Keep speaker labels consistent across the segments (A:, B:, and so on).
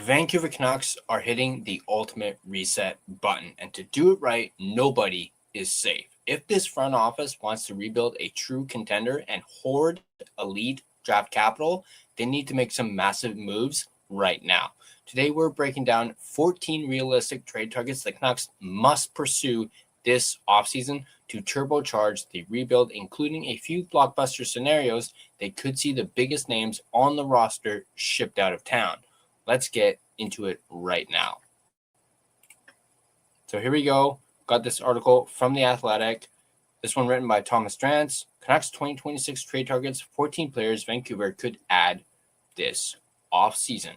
A: Vancouver Canucks are hitting the ultimate reset button, and to do it right, nobody is safe. If this front office wants to rebuild a true contender and hoard elite draft capital, they need to make some massive moves right now. Today, we're breaking down 14 realistic trade targets the Canucks must pursue this offseason to turbocharge the rebuild, including a few blockbuster scenarios that could see the biggest names on the roster shipped out of town. Let's get into it right now. So here we go. Got this article from The Athletic. This one written by Thomas Drance. Canucks 2026 trade targets, 14 players Vancouver could add this offseason.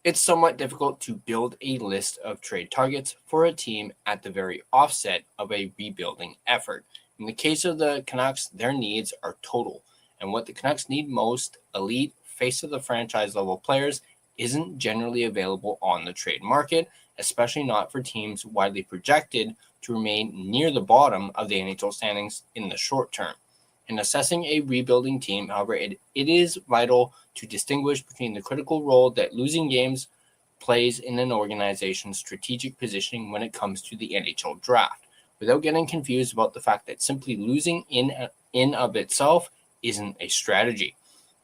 A: It's somewhat difficult to build a list of trade targets for a team at the very offset of a rebuilding effort. In the case of the Canucks, their needs are total. And what the Canucks need most, elite, face of the franchise level players, isn't generally available on the trade market, especially not for teams widely projected to remain near the bottom of the NHL standings in the short term. In assessing a rebuilding team, however, it is vital to distinguish between the critical role that losing games plays in an organization's strategic positioning when it comes to the NHL draft, without getting confused about the fact that simply losing in of itself isn't a strategy.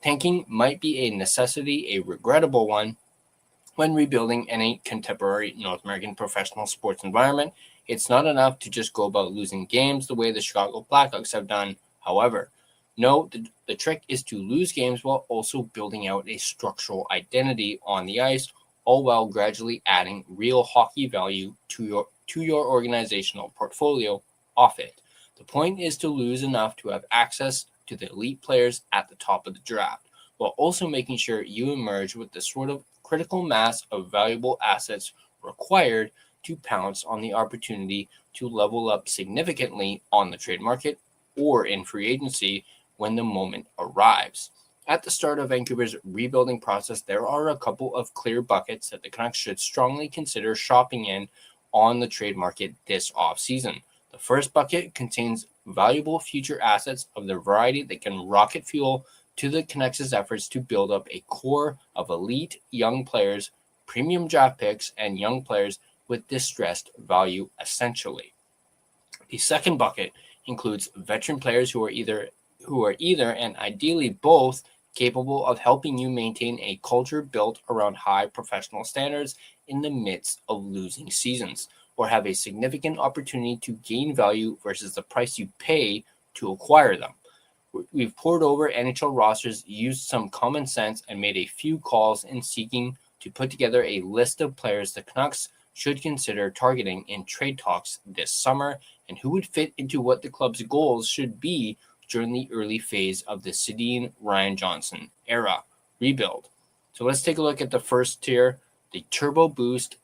A: Tanking might be a necessity, a regrettable one, when rebuilding any contemporary North American professional sports environment. It's not enough to just go about losing games the way the Chicago Blackhawks have done. However, no, the trick is to lose games while also building out a structural identity on the ice, all while gradually adding real hockey value to your organizational portfolio off it. The point is to lose enough to have access to the elite players at the top of the draft, while also making sure you emerge with the sort of critical mass of valuable assets required to pounce on the opportunity to level up significantly on the trade market or in free agency when the moment arrives. At the start of Vancouver's rebuilding process, there are a couple of clear buckets that the Canucks should strongly consider shopping in on the trade market this offseason. The first bucket contains valuable future assets of the variety that can rocket fuel to the Canucks' efforts to build up a core of elite young players, premium draft picks, and young players with distressed value, essentially. The second bucket includes veteran players who are either and ideally both capable of helping you maintain a culture built around high professional standards in the midst of losing seasons, or have a significant opportunity to gain value versus the price you pay to acquire them. We've poured over NHL rosters, used some common sense, and made a few calls in seeking to put together a list of players the Canucks should consider targeting in trade talks this summer, and who would fit into what the club's goals should be during the early phase of the Sedin Ryan Johnson era rebuild. So let's take a look at the first tier, the Turbo Boost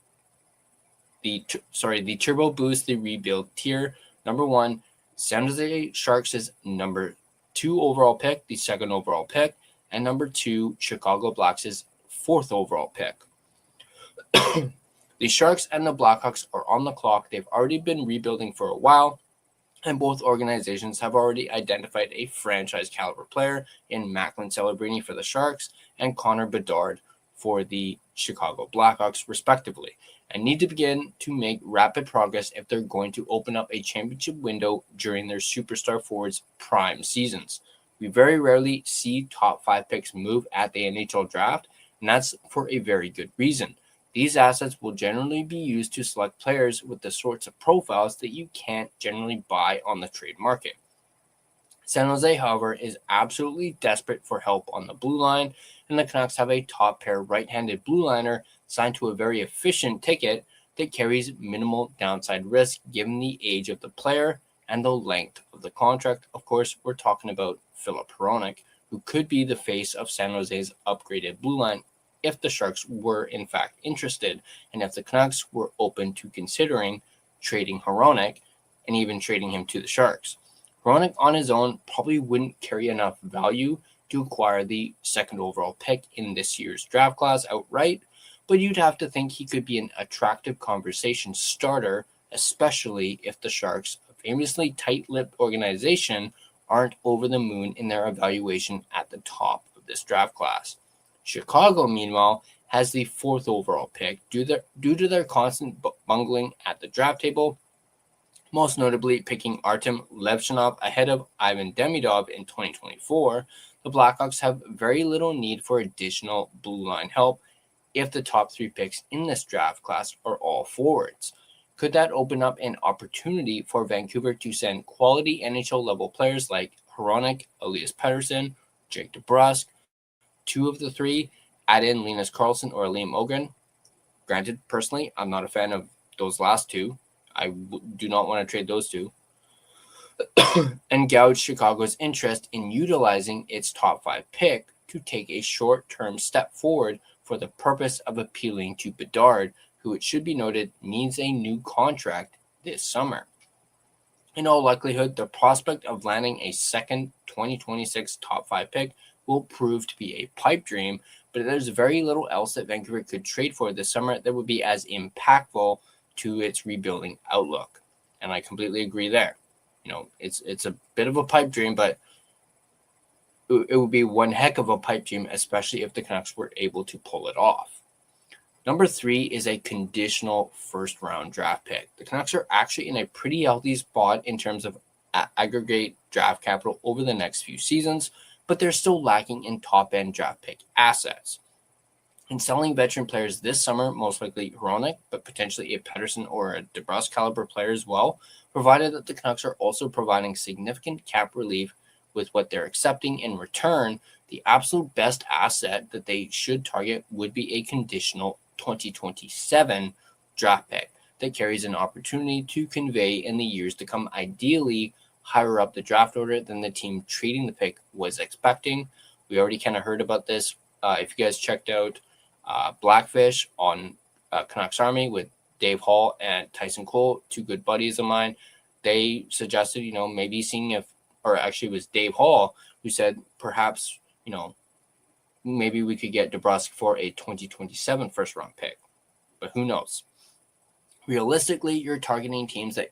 A: the rebuild tier. Number 1, San Jose Sharks' number 2 overall pick, the 2nd overall pick, and number 2, Chicago Blacks' 4th overall pick. The Sharks and the Blackhawks are on the clock. They've already been rebuilding for a while, and both organizations have already identified a franchise caliber player in Macklin Celebrini for the Sharks and Connor Bedard for the Chicago Blackhawks, respectively, and need to begin to make rapid progress if they're going to open up a championship window during their superstar forwards' prime seasons. We very rarely see top 5 picks move at the NHL draft, and that's for a very good reason. These assets will generally be used to select players with the sorts of profiles that you can't generally buy on the trade market. San Jose, however, is absolutely desperate for help on the blue line, and the Canucks have a top pair right-handed blue liner signed to a very efficient ticket that carries minimal downside risk given the age of the player and the length of the contract. Of course, we're talking about Filip Hronek, who could be the face of San Jose's upgraded blue line if the Sharks were in fact interested, and if the Canucks were open to considering trading Hronek and even trading him to the Sharks. Hronek on his own probably wouldn't carry enough value to acquire the 2nd overall pick in this year's draft class outright, but you'd have to think he could be an attractive conversation starter, especially if the Sharks, a famously tight-lipped organization, aren't over the moon in their evaluation at the top of this draft class. Chicago, meanwhile, has the 4th overall pick due to their constant bungling at the draft table, most notably picking Artem Levchinov ahead of Ivan Demidov in 2024. The Blackhawks have very little need for additional blue line help if the top 3 picks in this draft class are all forwards. Could that open up an opportunity for Vancouver to send quality NHL level players like Hronek, Elias Pettersson, Jake DeBrusk, 2 of the 3, add in Linus Karlsson or Liam Ogren? Granted, personally, I'm not a fan of those last 2. I do not want to trade those 2. And gouge Chicago's interest in utilizing its top 5 pick to take a short-term step forward for the purpose of appealing to Bedard, who, it should be noted, needs a new contract this summer. In all likelihood, the prospect of landing a second 2026 top 5 pick will prove to be a pipe dream, but there's very little else that Vancouver could trade for this summer that would be as impactful to its rebuilding outlook. And I completely agree there. It's a bit of a pipe dream, but it would be one heck of a pipe dream, especially if the Canucks were able to pull it off. Number 3 is a conditional first-round draft pick. The Canucks are actually in a pretty healthy spot in terms of aggregate draft capital over the next few seasons, but they're still lacking in top-end draft pick assets. In selling veteran players this summer, most likely Hronek, but potentially a Pettersson or a DeBrusk caliber player as well, provided that the Canucks are also providing significant cap relief with what they're accepting in return, the absolute best asset that they should target would be a conditional 2027 draft pick that carries an opportunity to convey in the years to come, ideally higher up the draft order than the team trading the pick was expecting. We already kind of heard about this. If you guys checked out Blackfish on Canucks Army with Dave Hall and Tyson Cole, 2 good buddies of mine, they suggested, maybe seeing if, or actually it was Dave Hall who said perhaps, maybe we could get DeBrusk for a 2027 first-round pick. But who knows? Realistically, you're targeting teams that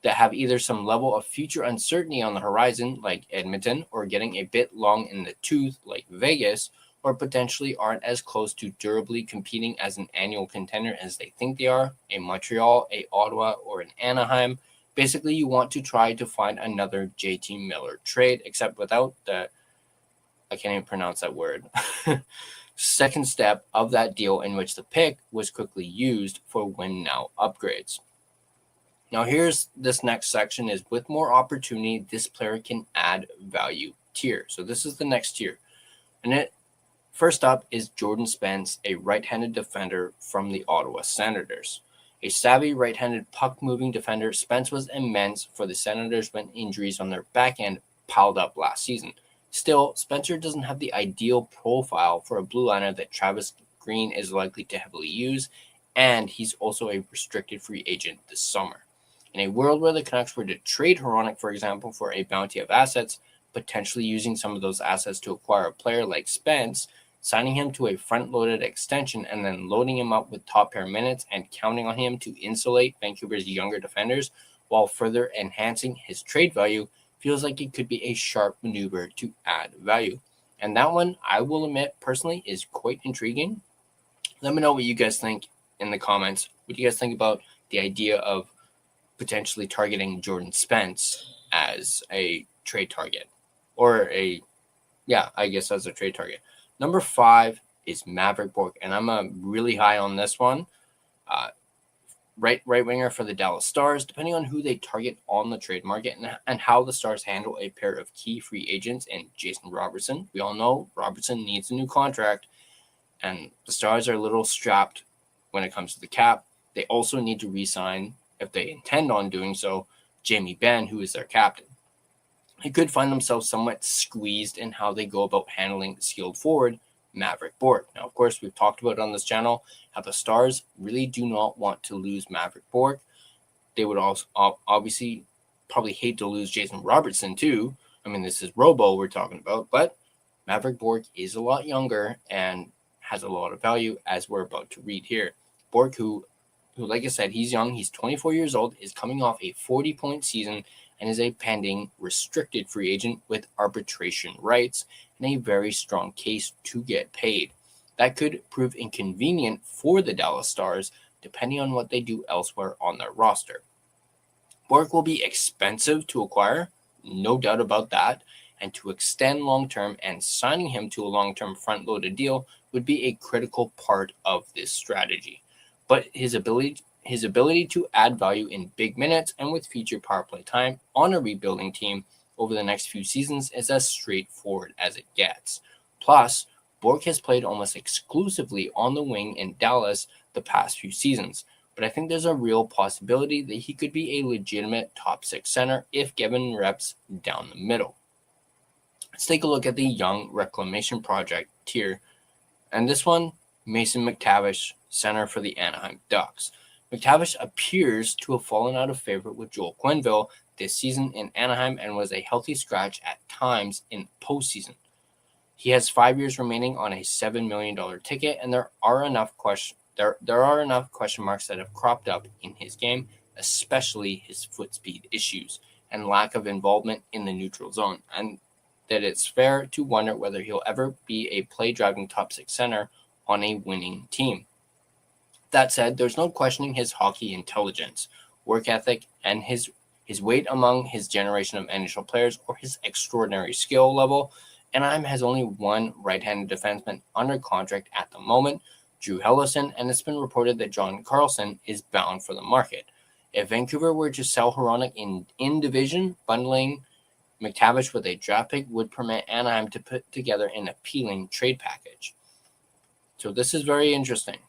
A: have either some level of future uncertainty on the horizon, like Edmonton, or getting a bit long in the tooth, like Vegas, or potentially aren't as close to durably competing as an annual contender as they think they are, a Montreal, a Ottawa, or an Anaheim. Basically, you want to try to find another JT Miller trade, except without the, I can't even pronounce that word, second step of that deal in which the pick was quickly used for win-now upgrades. Now, here's this next section is with more opportunity, this player can add value tier. So this is the next tier. And first up is Jordan Spence, a right-handed defender from the Ottawa Senators. A savvy right-handed puck-moving defender, Spence was immense for the Senators when injuries on their back end piled up last season. Still, Spencer doesn't have the ideal profile for a blue liner that Travis Green is likely to heavily use, and he's also a restricted free agent this summer. In a world where the Canucks were to trade Hronek, for example, for a bounty of assets, potentially using some of those assets to acquire a player like Spence, signing him to a front-loaded extension and then loading him up with top-pair minutes and counting on him to insulate Vancouver's younger defenders while further enhancing his trade value feels like it could be a sharp maneuver to add value. And that one, I will admit, personally, is quite intriguing. Let me know what you guys think in the comments. What do you guys think about the idea of potentially targeting Jordan Spence as a trade target? Or as a trade target. Number 5 is Mavrik Bourque, and I'm really high on this one. Right winger for the Dallas Stars, depending on who they target on the trade market and how the Stars handle a pair of key free agents and Jason Robertson. We all know Robertson needs a new contract, and the Stars are a little strapped when it comes to the cap. They also need to re-sign, if they intend on doing so, Jamie Benn, who is their captain. They could find themselves somewhat squeezed in how they go about handling skilled forward Mavrik Bourque. Now, of course, we've talked about on this channel how the Stars really do not want to lose Mavrik Bourque. They would also obviously probably hate to lose Jason Robertson too. I mean, this is Robo we're talking about, but Mavrik Bourque is a lot younger and has a lot of value, as we're about to read here. Bourque, who like I said, he's young. He's 24 years old, is coming off a 40-point season, and is a pending restricted free agent with arbitration rights. and a very strong case to get paid. That could prove inconvenient for the Dallas Stars, depending on what they do elsewhere on their roster. Bourque will be expensive to acquire, no doubt about that, and to extend long-term, and signing him to a long-term front-loaded deal would be a critical part of this strategy. But his ability to add value in big minutes and with featured power play time on a rebuilding team over the next few seasons is as straightforward as it gets. Plus, Bourque has played almost exclusively on the wing in Dallas the past few seasons, but I think there's a real possibility that he could be a legitimate top 6 center if given reps down the middle. Let's take a look at the young Reclamation project tier, and this one, Mason McTavish, center for the Anaheim Ducks. McTavish appears to have fallen out of favor with Joel Quenneville this season in Anaheim and was a healthy scratch at times in postseason. He has 5 years remaining on a $7 million ticket, and there are enough question marks that have cropped up in his game, especially his foot speed issues and lack of involvement in the neutral zone, and that it's fair to wonder whether he'll ever be a play-driving top 6 center on a winning team. That said, there's no questioning his hockey intelligence, work ethic, and his weight among his generation of NHL players or his extraordinary skill level. Anaheim has only one right-handed defenseman under contract at the moment, Drew Helleson, and it's been reported that John Carlson is bound for the market. If Vancouver were to sell Hronek in division, bundling McTavish with a draft pick would permit Anaheim to put together an appealing trade package. So this is very interesting.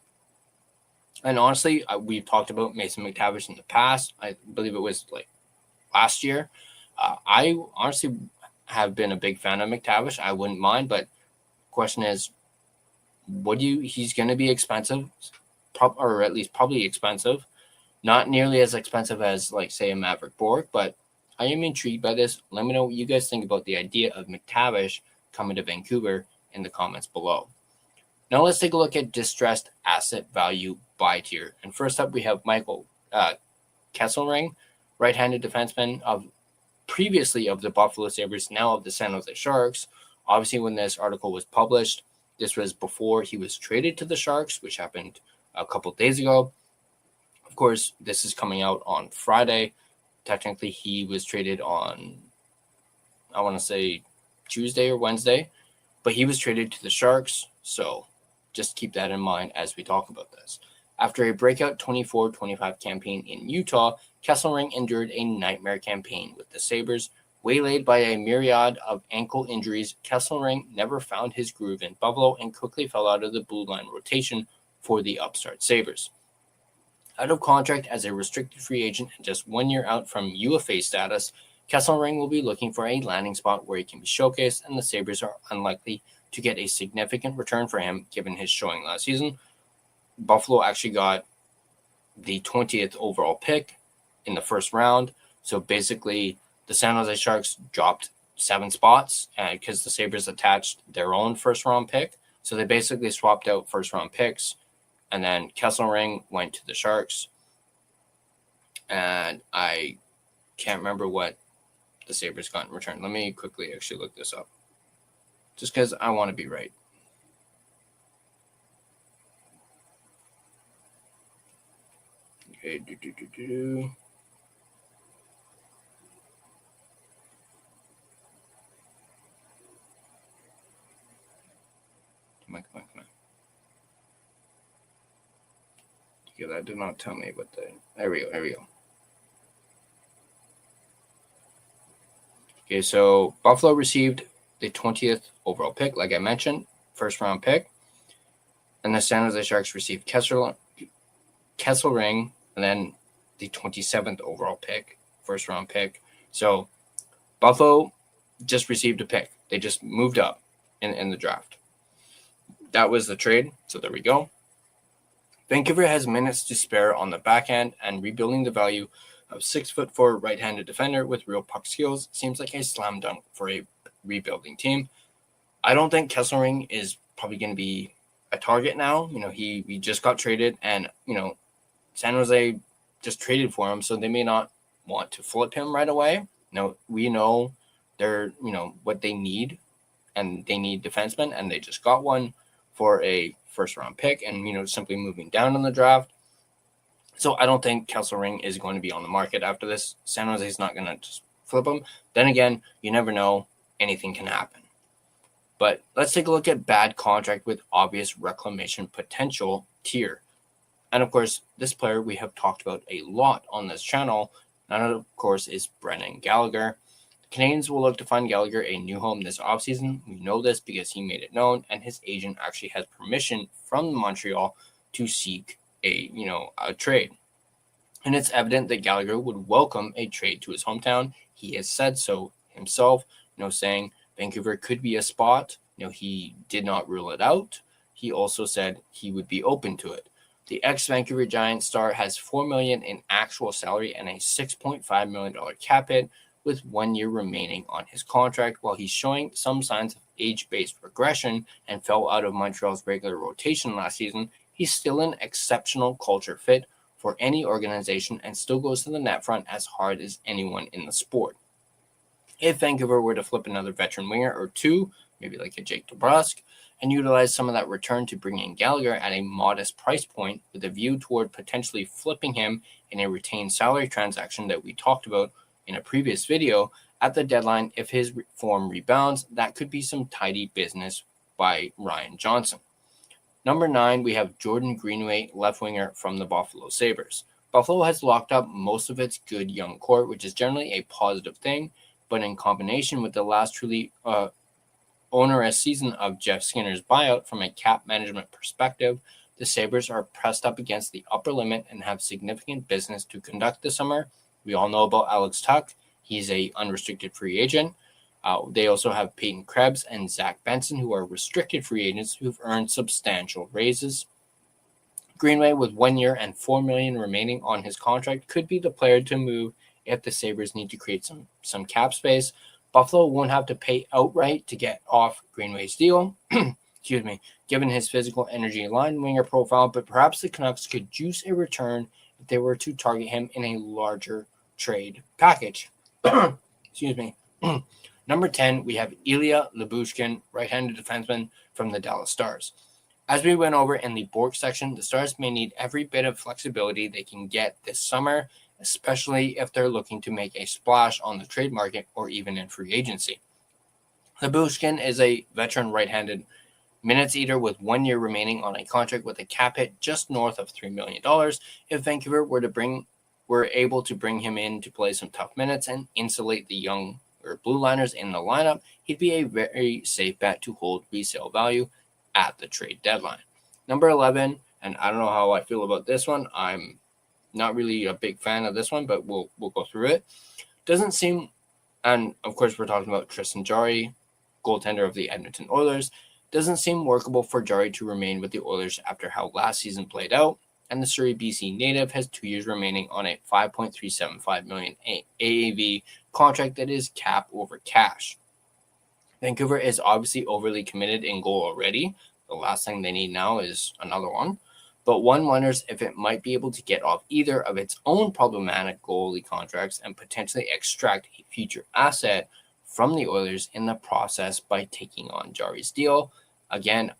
A: And honestly, we've talked about Mason McTavish in the past. I believe it was like last year. I honestly have been a big fan of McTavish. I wouldn't mind, but the question is, he's going to be expensive, or at least probably expensive. Not nearly as expensive as, like, say, a Mavrik Bourque, but I am intrigued by this. Let me know what you guys think about the idea of McTavish coming to Vancouver in the comments below. Now let's take a look at distressed asset value buy tier. And first up, we have Michael Kesselring, right-handed defenseman previously of the Buffalo Sabres, now of the San Jose Sharks. Obviously, when this article was published, this was before he was traded to the Sharks, which happened a couple days ago. Of course, this is coming out on Friday. Technically, he was traded on, I want to say, Tuesday or Wednesday, but he was traded to the Sharks, so just keep that in mind as we talk about this. After a breakout 24-25 campaign in Utah, Kesselring endured a nightmare campaign with the Sabres. Waylaid by a myriad of ankle injuries, Kesselring never found his groove in Buffalo and quickly fell out of the blue line rotation for the upstart Sabres. Out of contract as a restricted free agent and just 1 year out from UFA status, Kesselring will be looking for a landing spot where he can be showcased, and the Sabres are unlikely to get a significant return for him given his showing last season. Buffalo actually got the 20th overall pick in the first round, so basically the San Jose Sharks dropped 7 spots because the Sabres attached their own first-round pick, so they basically swapped out first-round picks, and then Kesselring went to the Sharks, and I can't remember what the Sabres got in return. Let me quickly actually look this up, just because I want to be right. Okay, Come on. Yeah, that did not tell me what there we go. Okay, so Buffalo received the 20th overall pick, like I mentioned, first round pick. And the San Jose Sharks received Kesselring, and then the 27th overall pick, first round pick. So Buffalo just received a pick. They just moved up in the draft. That was the trade. So there we go. Vancouver has minutes to spare on the back end, and rebuilding the value of 6'4" right-handed defender with real puck skills seems like a slam dunk for a rebuilding team. I don't think Kesselring is probably going to be a target now. You know, he just got traded, and San Jose just traded for him, so they may not want to flip him right away. We know they're what they need, and they need defensemen, and they just got one for a first-round pick and, simply moving down in the draft. So I don't think Kessel Ring is going to be on the market after this. San Jose is not going to just flip him. Then again, you never know. Anything can happen. But let's take a look at bad contract with obvious reclamation potential tier. And of course, this player we have talked about a lot on this channel. And of course is Brendan Gallagher. The Canadians will look to find Gallagher a new home this offseason. We know this because he made it known, and his agent actually has permission from Montreal to seek a trade. And it's evident that Gallagher would welcome a trade to his hometown. He has said so himself, saying Vancouver could be a spot. He did not rule it out. He also said he would be open to it. The ex-Vancouver Giants star has $4 million in actual salary and a $6.5 million cap hit with 1 year remaining on his contract. While he's showing some signs of age-based regression and fell out of Montreal's regular rotation last season, he's still an exceptional culture fit for any organization and still goes to the net front as hard as anyone in the sport. If Vancouver were to flip another veteran winger or two, maybe like a Jake DeBrusk, and utilize some of that return to bring in Gallagher at a modest price point with a view toward potentially flipping him in a retained salary transaction that we talked about in a previous video at the deadline, if his form rebounds, that could be some tidy business by Ryan Johnson. Number 9, we have Jordan Greenway, left winger from the Buffalo Sabres. Buffalo has locked up most of its good young core, which is generally a positive thing, but in combination with the last truly onerous season of Jeff Skinner's buyout from a cap management perspective, the Sabres are pressed up against the upper limit and have significant business to conduct this summer. We all know about Alex Tuch. He's a unrestricted free agent. They also have Peyton Krebs and Zach Benson, who are restricted free agents who've earned substantial raises. Greenway, with 1 year and $4 million remaining on his contract, could be the player to move if the Sabres need to create some cap space. Buffalo won't have to pay outright to get off Greenway's deal, given his physical energy line winger profile, but perhaps the Canucks could juice a return if they were to target him in a larger trade package. Number 10, we have Ilya Lyubushkin, right-handed defenseman from the Dallas Stars. As we went over in the Bourque section, the Stars may need every bit of flexibility they can get this summer, especially if they're looking to make a splash on the trade market or even in free agency. Lyubushkin is a veteran right-handed minutes eater with 1 year remaining on a contract with a cap hit just north of $3 million. If Vancouver were able to bring him in to play some tough minutes and insulate the young blue liners in the lineup, he'd be a very safe bet to hold resale value at the trade deadline. Number 11, and I don't know how I feel about this one. I'm not really a big fan of this one, but we'll go through it. Doesn't seem, and of course we're talking about Tristan Jarry, goaltender of the Edmonton Oilers. Doesn't seem workable for Jarry to remain with the Oilers after how last season played out, and the Surrey, BC native has 2 years remaining on a $5.375 million AAV contract that is cap over cash. Vancouver is obviously overly committed in goal already. The last thing they need now is another one. But one wonders if it might be able to get off either of its own problematic goalie contracts and potentially extract a future asset from the Oilers in the process by taking on Jarry's deal. Again,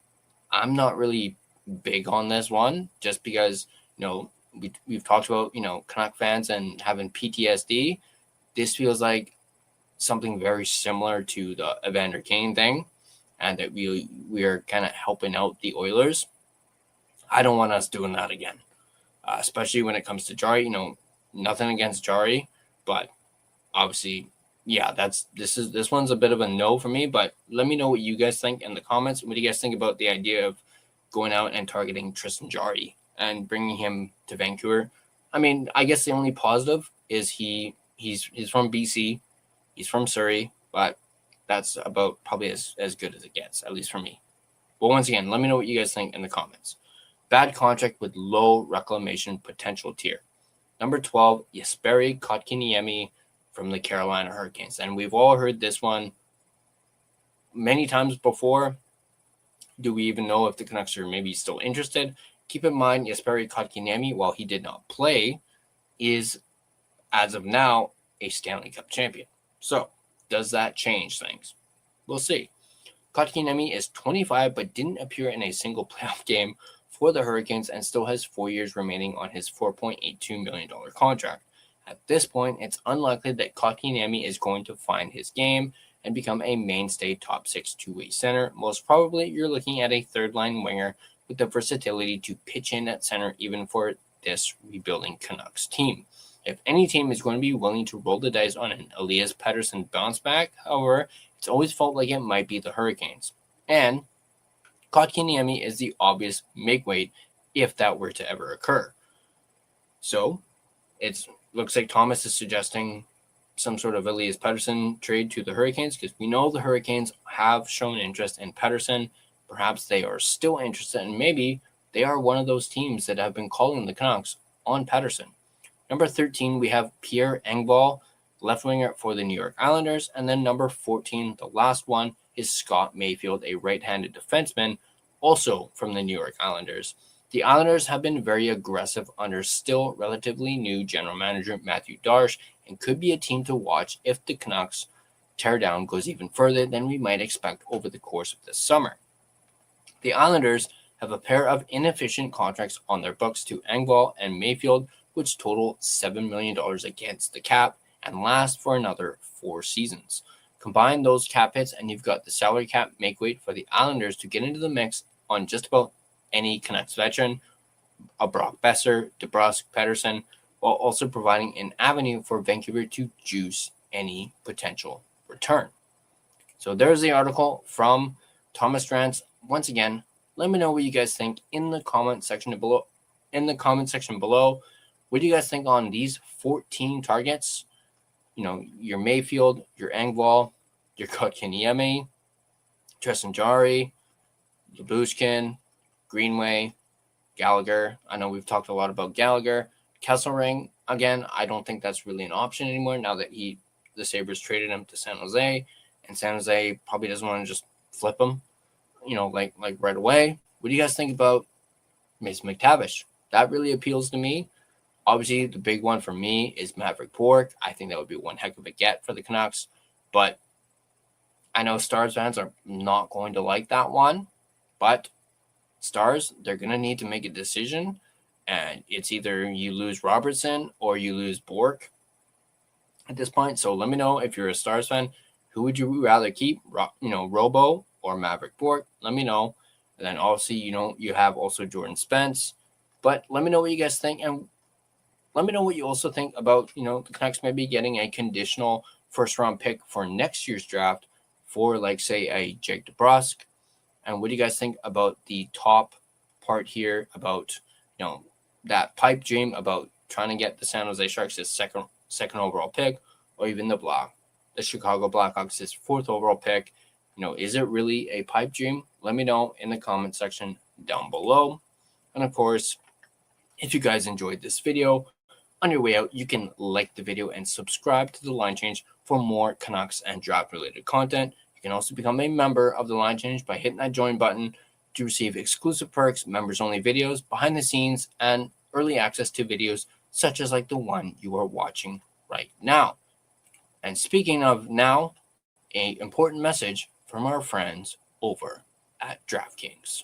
A: I'm not really big on this one just because, we've talked about, Canuck fans and having PTSD. This feels like something very similar to the Evander Kane thing, and that we are kind of helping out the Oilers. I don't want us doing that again, especially when it comes to Jarry. Nothing against Jarry, but obviously, yeah, this one's a bit of a no for me. But let me know what you guys think in the comments. What do you guys think about the idea of going out and targeting Tristan Jarry and bringing him to Vancouver? I mean, I guess the only positive is he's from BC, he's from Surrey, but that's about probably as good as it gets, at least for me. But once again, let me know what you guys think in the comments. Bad contract with low reclamation potential tier. Number 12, Jesperi Kotkaniemi from the Carolina Hurricanes. And we've all heard this one many times before. Do we even know if the Canucks are maybe still interested? Keep in mind, Jesperi Kotkaniemi, while he did not play, is, as of now, a Stanley Cup champion. So, does that change things? We'll see. Kotkaniemi is 25 but didn't appear in a single playoff game for the Hurricanes and still has 4 years remaining on his $4.82 million contract. At this point, it's unlikely that Kotkaniemi is going to find his game and become a mainstay top 6 two-way center. Most probably, you're looking at a third-line winger with the versatility to pitch in at center even for this rebuilding Canucks team. If any team is going to be willing to roll the dice on an Elias Pettersson bounce back, however, it's always felt like it might be the Hurricanes. And Kotkaniemi is the obvious make-weight if that were to ever occur. So, it looks like Thomas is suggesting some sort of Elias Pettersson trade to the Hurricanes because we know the Hurricanes have shown interest in Pettersson. Perhaps they are still interested, and maybe they are one of those teams that have been calling the Canucks on Pettersson. Number 13, we have Pierre Engvall, left winger for the New York Islanders. And then number 14, the last one, is Scott Mayfield, a right-handed defenseman, also from the New York Islanders. The Islanders have been very aggressive under still relatively new general manager Matthew Darche and could be a team to watch if the Canucks teardown goes even further than we might expect over the course of this summer. The Islanders have a pair of inefficient contracts on their books to Engvall and Mayfield, which total $7 million against the cap and last for another 4 seasons. Combine those cap hits and you've got the salary cap make weight for the Islanders to get into the mix on just about any Canucks veteran, a Brock Besser, DeBrusk, Pettersson, while also providing an avenue for Vancouver to juice any potential return. So there's the article from Thomas Drance. Once again, let me know what you guys think in the comment section below. What do you guys think on these 14 targets? You know, your Mayfield, your Engvall, your Kotkaniemi, Tristan Jarry, Lyubushkin, Greenway, Gallagher. I know we've talked a lot about Gallagher. Kesselring, again, I don't think that's really an option anymore now that the Sabres traded him to San Jose, and San Jose probably doesn't want to just flip him, like right away. What do you guys think about Mason McTavish? That really appeals to me. Obviously, the big one for me is Mavrik Bourque. I think that would be one heck of a get for the Canucks, but I know Stars fans are not going to like that one, but Stars, they're going to need to make a decision, and it's either you lose Robertson or you lose Bourque at this point. So let me know if you're a Stars fan, who would you rather keep, Robo or Mavrik Bourque? Let me know. And then obviously, you have also Jordan Spence, but let me know what you guys think, and let me know what you also think about, the Canucks maybe getting a conditional first-round pick for next year's draft for, say, a Jake DeBrusk. And what do you guys think about the top part here about, that pipe dream about trying to get the San Jose Sharks his second overall pick, or even the Chicago Blackhawks his 4th overall pick? Is it really a pipe dream? Let me know in the comment section down below. And of course, if you guys enjoyed this video, on your way out, you can like the video and subscribe to The Line Change for more Canucks and draft-related content. You can also become a member of The Line Change by hitting that join button to receive exclusive perks, members-only videos, behind the scenes, and early access to videos such as the one you are watching right now. And speaking of now, an important message from our friends over at DraftKings.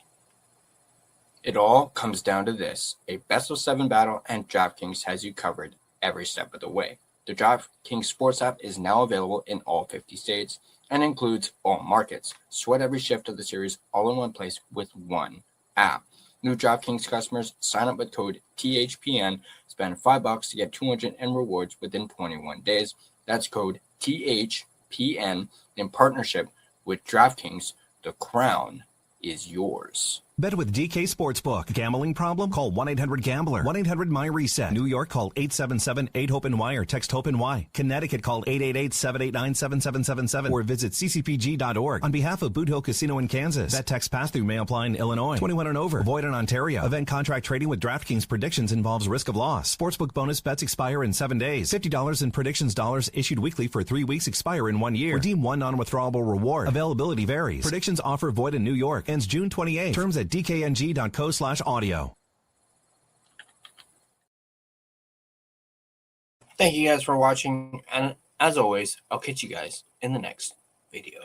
A: It all comes down to this: a best-of-7 battle, and DraftKings has you covered every step of the way. The DraftKings Sports app is now available in all 50 states and includes all markets. Sweat every shift of the series all in one place with one app. New DraftKings customers sign up with code THPN, spend $5 to get $200 in rewards within 21 days. That's code THPN in partnership with DraftKings. The crown is yours.
B: Bet with DK Sportsbook. Gambling problem? Call 1-800-GAMBLER. 1-800-MY-RESET. New York, call 877-8-HOPE-NY or text HOPE-NY. Connecticut, call 888-789-7777 or visit ccpg.org. On behalf of Boot Hill Casino in Kansas, that text pass-through may apply in Illinois. 21 and over. Void in Ontario. Event contract trading with DraftKings predictions involves risk of loss. Sportsbook bonus bets expire in 7 days. $50 in predictions dollars issued weekly for 3 weeks expire in 1 year. Redeem one non-withdrawable reward. Availability varies. Predictions offer void in New York. Ends June 28. Terms at dkng.co/audio.
A: Thank you guys for watching, and as always, I'll catch you guys in the next video.